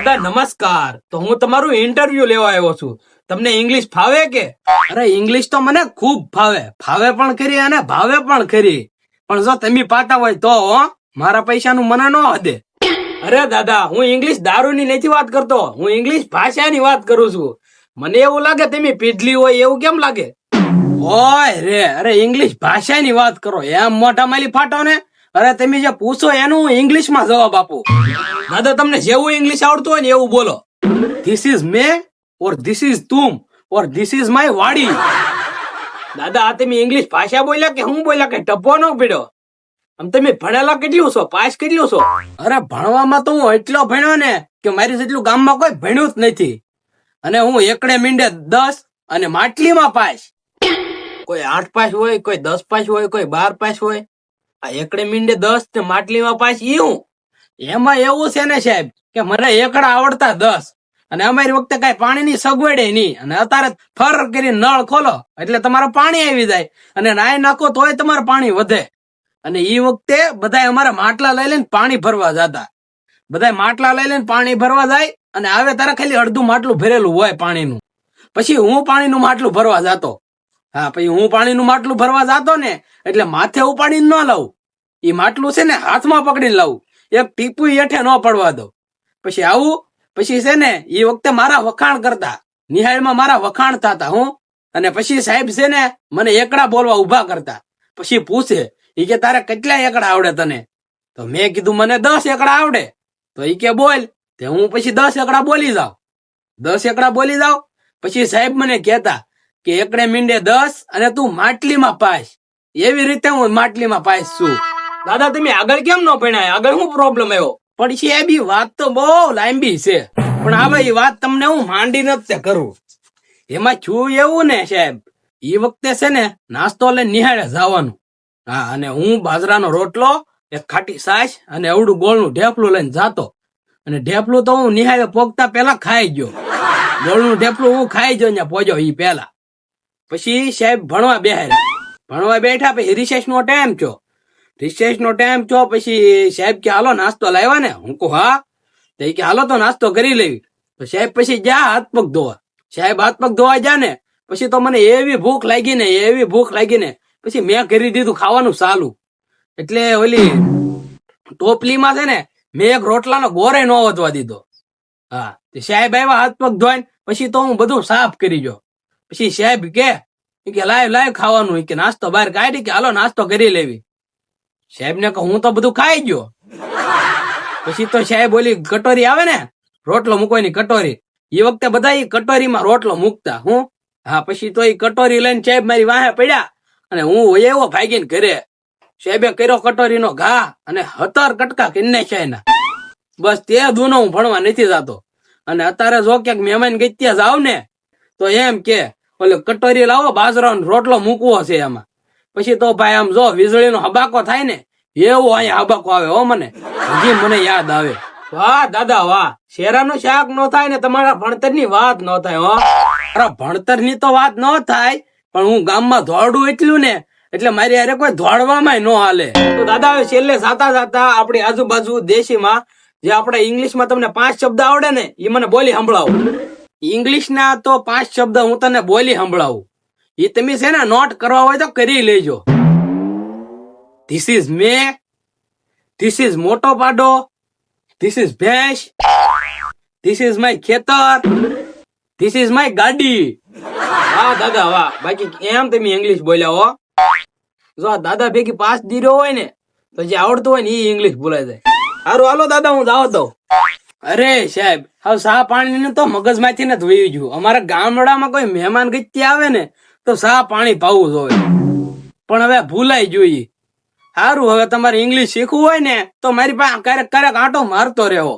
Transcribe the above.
દાદા નમસ્કાર. તો હું તમારું ઇન્ટરવ્યુ લેવા આવ્યો છું. તમને ઇંગ્લિશ ફાવે કે? અરે ઇંગ્લિશ તો મને ખૂબ ફાવે પણ ખરી અને ભાવે પણ ખરી. પણ જો તમે પાતા હોય તો મારા પૈસાનું મને ન હદે. અરે દાદા, હું ઇંગ્લિશ દારૂની નથી વાત કરતો, હું ઇંગ્લિશ ભાષાની વાત કરું છું. મને એવું લાગે તમે પીધલી હોય એવું કેમ લાગે? ઓય રે, અરે ઇંગ્લિશ ભાષાની વાત કરો એમ મોઢા માલી ફાટો ને. અરે તમે જે પૂછો એનું હું ઇંગ્લિશમાં જવાબ આપું. દાદા તમને જેવું ઇંગ્લિશ આવડતું હોય ને એવું બોલો. ધીસ ઇઝ મે ઓર ધીસ ઇઝ તુમ ઓર ધીસ ઇઝ માય વાડી. દાદા આ તમે ઇંગ્લિશ ભાષા બોલ્યા કે હું બોલ્યા કે ટપ્પો ન પીડ્યો? આમ તમે ભણેલા કેટલું છો, પાસ કેટલું છો? અરે ભણવામાં તો હું એટલો ભણ્યો ને કે મારી જેટલું ગામમાં કોઈ ભણ્યું જ નથી. અને હું એકડે મીંડે 10 અને માટલીમાં પાસ. કોઈ 8 પાસ હોય, કોઈ 10 પાસ હોય, કોઈ 12 પાસ હોય. આ એકડે મીંડે 10 ને માટલીમાં પાસ ઈ હું? એમાં એવું છે ને સાહેબ કે મને એકડા આવડતા 10 અને અમારી વખતે કઈ પાણીની સગવડે નહીં. અને અત્યારે ફર કરીને નળ ખોલો એટલે તમારે પાણી આવી જાય અને નાય નાખો તોય તમારે પાણી વધે. અને ઈ વખતે બધા અમારા માટલા લઈ લઈને પાણી ભરવા જતા. બધા માટલા લઈ લઈને પાણી ભરવા જાય અને આવે તારે ખાલી અડધું માટલું ભરેલું હોય પાણીનું. પછી હું પાણીનું માટલું ભરવા જતો. હા, પછી હું પાણીનું માટલું ભરવા જતો ને એટલે માથે ઉપાડીને ન લાવું. ઈ માટલું છે ને હાથમાં પકડીને લાવું, એક ટીપું હેઠે ન પડવા દો. પછી આવું, પછી છે ને એ વખતે મારા વખાણ કરતા, નિહાળમાં મારા વખાણ થતા હું. અને પછી સાહેબ છે ને મને એકડા બોલવા ઉભા કરતા. પછી પૂછે ઈ કે તારે કેટલા એકડા આવડે તને? તો મેં કીધું મને 10 એકડા આવડે. તો ઈ કે બોલ. તે હું પછી 10 એકડા બોલી જાઉં. 10 એકડા બોલી જાઉં. પછી સાહેબ મને કહેતા કે એકડે મીંડે 10 અને તું માટલીમાં પાસ. એવી રીતે હું માટલીમાં પાસ છું. દાદા તમે આગળ કેમ ન ભણ્યા? આગળ શું પ્રોબ્લેમ આવ્યો? પણ છે એ બી વાત તો બહુ લાંબી છે. પણ હવે એ વાત તમને હું માંડી નથી કરું. એમાં છું એવું ને સાહેબ, એ વખતે છે ને નાસ્તો લઈને નિહાળે જવાનું. હા, અને હું બાજરાનો રોટલો, એક ખાટી છાશ અને એવડું ગોળનું ઢેફલું લઈને જાતો. અને ઢેફલું તો હું નિહાળે પોગતા પેલા ખાઈ ગયો. ગોળનું ઢેફલું હું ખાઈ ગયો ત્યાં પહોંચ્યો ઈ પેલા. પછી સાહેબ ભણવા બેઠા. પછી રિસેસ નો ટાઈમ થયો. પછી સાહેબ કે હાલો નાસ્તો લાવ્યા ને? હું કહું હા. તો કે હાલો તો નાસ્તો કરી લેવી. તો સાહેબ પછી જા હાથ પગ ધોવા. સાહેબ હાથ પગ ધોવા જા ને પછી તો મને એવી ભૂખ લાગી ને પછી મેં કરી દીધું ખાવાનું ચાલુ. એટલે ઓલી ટોપલીમાં છે ને મેં એક રોટલાનો ગોરે ન વધવા દીધો. હા, સાહેબ આવ્યા હાથ પગ ધોઈને પછી તો હું બધું સાફ કરી ગયો. પછી સાહેબ કે લાવ ખાવાનું. કે નાસ્તો બહાર કાઢી કે હાલો નાસ્તો કરી લેવી. સાહેબ ને કહું હું તો બધું ખાઈ ગયો. પછી તો સાહેબ ઓલી કટોરી આવે ને રોટલો મૂકવાની કટોરી, એ વખતે બધા એ કટોરીમાં રોટલો મૂકતા હું. હા, પછી તો એ કટોરી લઈને સાહેબ મારી વાહે પડ્યા અને હું એવો ભાગીને ઘરે. સાહેબે કર્યો કટોરીનો ઘા અને 17 કટકા કિન્ને ચાયના. બસ તે દૂનો હું ભણવા નથી જતો. અને અત્યારે જો ક્યાંક મહેમાન ગઈ ત્યાં જાવ ને તો એમ કે ઓલે કટોરી લાવો, બાજરાનો રોટલો મૂકવો છે એમાં. પછી તો ભાઈ આમ જો વીજળીનો હબાકો થાય ને એવો અહીંયા હબાકો આવે હો. હજી મને યાદ આવે. વાહ દાદા વાહ, શેરાનું શાક નો થાય ને તમારા ભણતરની વાત ન થાય હો. અરે ભણતરની તો વાત ન થાય, પણ હું ગામમાં દોડું એટલું ને એટલે મારી હારે કોઈ દોડવામાં ન હાલે. તો દાદા હવે છેલ્લે જાતા આપણી આજુબાજુ દેશીમાં જે આપણે ઇંગ્લિશમાં તમને 5 શબ્દ આવડે ને એ મને બોલી સંભળાવો. ઇંગ્લિશના તો 5 શબ્દ હું તને બોલી સંભળાવું. એ તમે છે ને નોટ કરવા હોય તો કરી લેજો. This is May, this is મોટો પાડો, ધીસ ઇઝ ભેંસ, ધીસ ઇઝ માય ખેતર, ધીસ ઇઝ માય ગાડી. વાહ દાદા વાહ, બાકી એમ તમે ઇંગ્લિશ બોલ્યા હો. જો દાદા ભેગી 5 દીર્યો હોય ને તો જે આવડતું હોય ને એ ઇંગ્લિશ બોલાય જાય. સારું હાલો દાદા હું જાવ દઉં. અરે સાહેબ, હવે સા પાણી તો મગજમાંથી ને ધોઈ ગયું. અમારા ગામડામાં કોઈ મહેમાન ગતિ આવે ને તો સા પાણી પાવું જોઈએ, પણ હવે ભૂલાઈ જોઈએ. સારું, હવે તમારે ઇંગ્લિશ શીખવું હોય ને તો મારી પાસે ક્યારેક આંટો મારતો રહેવો.